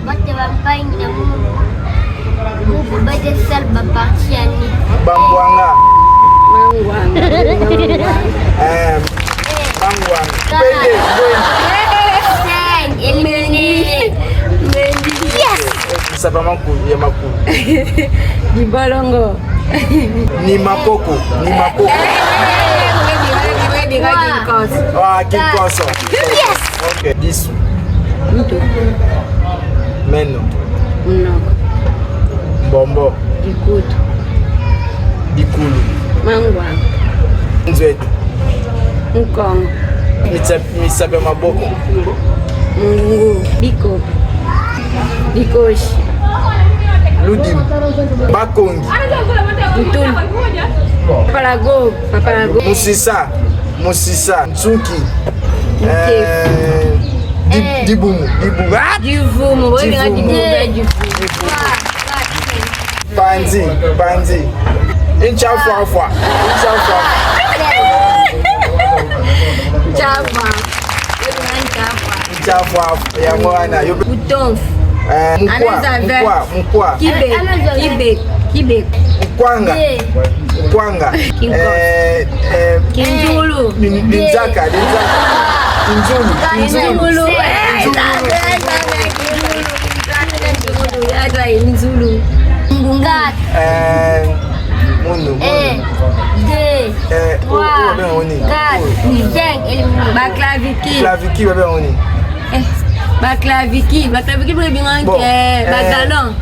Bate vampagne d'amour. Bate sale partie à ni. Bangwanga. Bangwanga. Yes. Ça va m'accouler, il y a ma coule. Di balongo. Ni makoko, ni makoko. Ah, qui pense? Yes. Ok, 10. Mito. Meno. Mnoko. Bombo. Dikutu. Dikulu. Mangwanga. Nzwetu. Nkongo. Misabe maboko. Mungu. Biko. Bikoshi. Ludim. Bakongi. Mtulu. Papalago. Papalago. Musisa. Musisa. Nsuki. Dibumu. Dibumu. Divumu. Wewe nga divumu. Panzi. Panzi. Inchafuafua. Inchafuafua. Chapa. Wewe nga chapa. Inchafuafua. Ya mwana. Utonfu. Mkwa. Kibe. Mkwanga. Mkwanga. Kinjulu. Linzaka. Kinjulu. Inzulu. Ngungat. Mundu. Baklaviki. Claviki bebe oni. Baklaviki. Baklaviki bebe binganke. Bagalon.